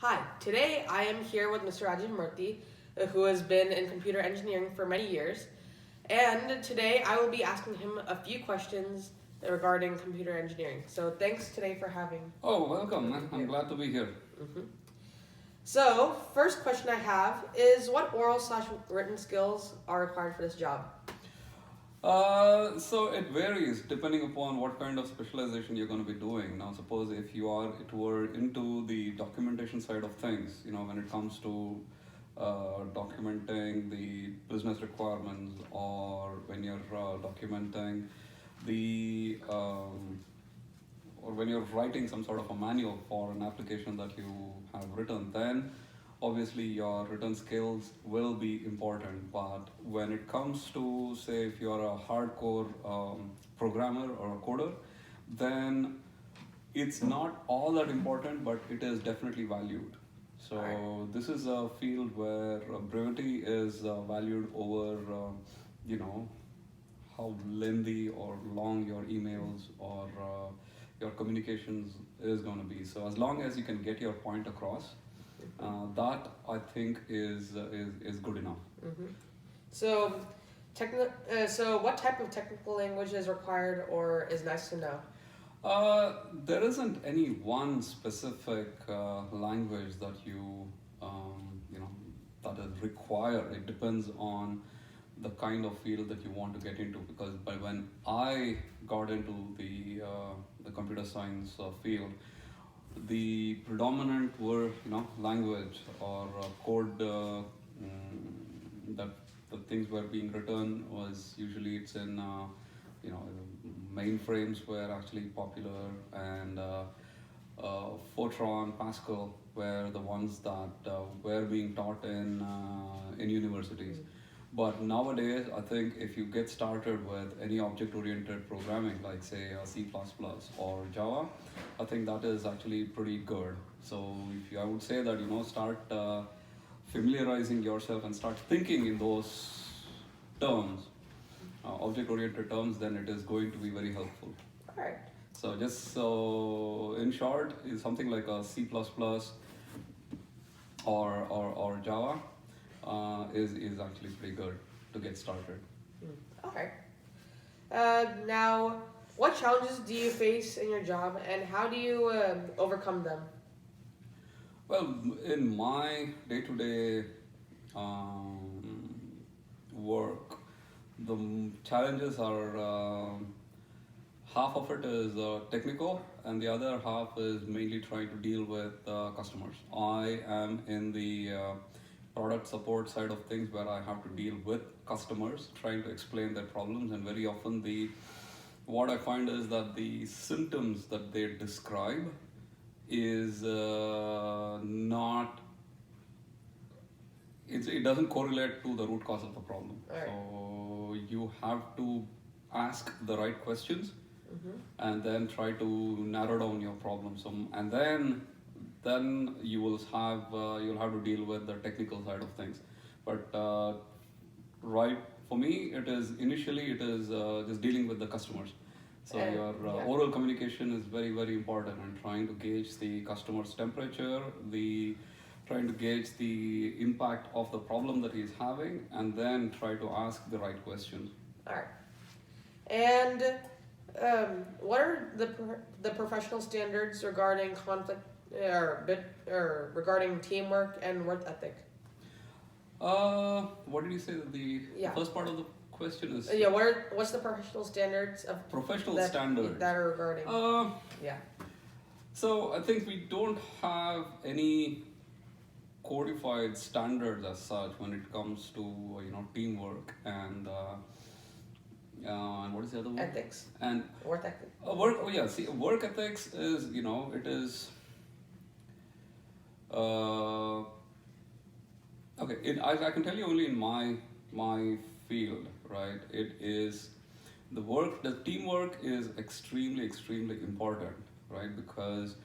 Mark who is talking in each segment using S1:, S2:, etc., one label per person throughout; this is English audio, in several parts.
S1: Hi, today I am here with Mr. Rajiv Murthy, who has been in computer engineering for many years. And today I will be asking him a few questions regarding computer engineering. So thanks today for having.
S2: Oh, welcome, man. I'm glad to be here.
S1: So, first question I have is what oral/written skills are required for this job?
S2: So it varies depending upon what kind of specialization you're going to be doing. Now, suppose if it were into the documentation side of things, when it comes to documenting the business requirements, or when you're documenting the or when you're writing some sort of a manual for an application that you have written, then obviously your written skills will be important. But when it comes to, say, if you're a hardcore programmer or a coder, then it's not all that important, but it is definitely valued. So this is a field where brevity is valued over, you know, how lengthy or long your emails or your communications is going to be. So as long as you can get your point across, that I think is good enough.
S1: So, so what type of technical language is required or is nice to know?
S2: There isn't any one specific language that you know that is required. It depends on the kind of field that you want to get into. Because by when I got into the computer science field, the predominant were language or code that the things were being written was usually it's in you know mainframes were actually popular, and Fortran, Pascal were the ones that were being taught in universities. But nowadays, I think if you get started with any object-oriented programming, like say C++ or Java, I think that is actually pretty good. So I would say that start familiarizing yourself and start thinking in those terms, object-oriented terms, then it is going to be very helpful.
S1: All right.
S2: So just so in short, is something like a C++ or Java is actually pretty good to get started.
S1: All right. Now, what challenges do you face in your job, and how do you overcome them?
S2: Well, in my day-to-day work, the challenges are half of it is technical, and the other half is mainly trying to deal with customers. I am in the product support side of things, where I have to deal with customers, trying to explain their problems, and very often what I find is that the symptoms that they describe is not it doesn't correlate to the root cause of the problem.
S1: Right.
S2: So you have to ask the right questions, and then try to narrow down your problem. So and then you'll have to deal with the technical side of things. But right, for me, it is just dealing with the customers. So your oral communication is very, very important, and trying to gauge the customer's temperature, trying to gauge the impact of the problem that he's having, and then try to ask the right questions.
S1: All right. And what are the professional standards regarding conflict or regarding teamwork and work ethic?
S2: What did you say that the first part of the question is?
S1: Yeah, what's the professional standards of
S2: Professional
S1: that,
S2: standards
S1: that are regarding? Yeah.
S2: So I think we don't have any codified standards as such when it comes to teamwork and what is the other one?
S1: Ethics.
S2: And
S1: work ethic.
S2: Work ethics is it is okay. I can tell you only in my field, right? It is the teamwork is extremely important, right? Because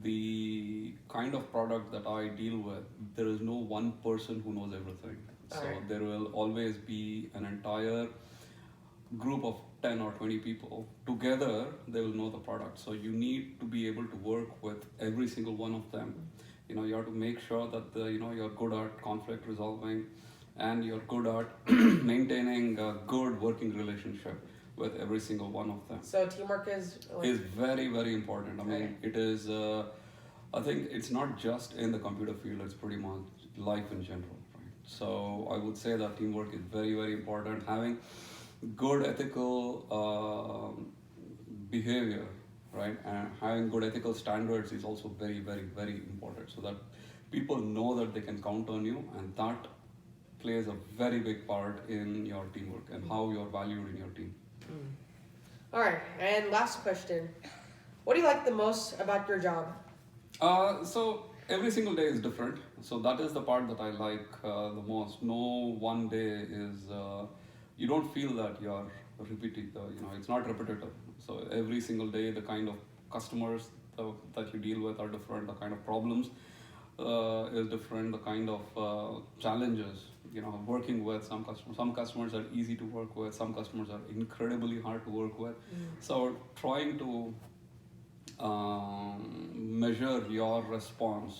S2: the kind of product that I deal with, there is no one person who knows everything. So there will always be an entire group of 10 or 20 people together. They will know the product. So you need to be able to work with every single one of them You have to make sure that you're good at conflict resolving, and you're good at maintaining a good working relationship with every single one of them.
S1: So teamwork is
S2: Is very, very important. I mean,
S1: Okay.
S2: it is. I think it's not just in the computer field; it's pretty much life in general, right? So I would say that teamwork is very, very important. Having good ethical behavior, right, and having good ethical standards is also very, very, very important. So that people know that they can count on you, and that plays a very big part in your teamwork and how you're valued in your team.
S1: All right, and last question. What do you like the most about your job?
S2: So every single day is different. So that is the part that I like the most. No one day is you don't feel that you're repeating. It's not repetitive. So every single day, the kind of customers that you deal with are different. The kind of problems is different. The kind of challenges. Working with some customers. Some customers are easy to work with. Some customers are incredibly hard to work with. So trying to measure your response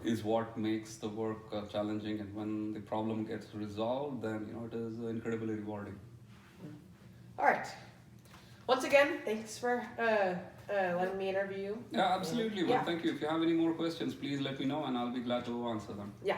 S2: is what makes the work challenging, and when the problem gets resolved, then it is incredibly rewarding.
S1: All right. Once again, thanks for letting me interview you.
S2: Yeah, absolutely. Well,
S1: Yeah.
S2: thank you. If you have any more questions, please let me know, and I'll be glad to answer them.
S1: Yeah.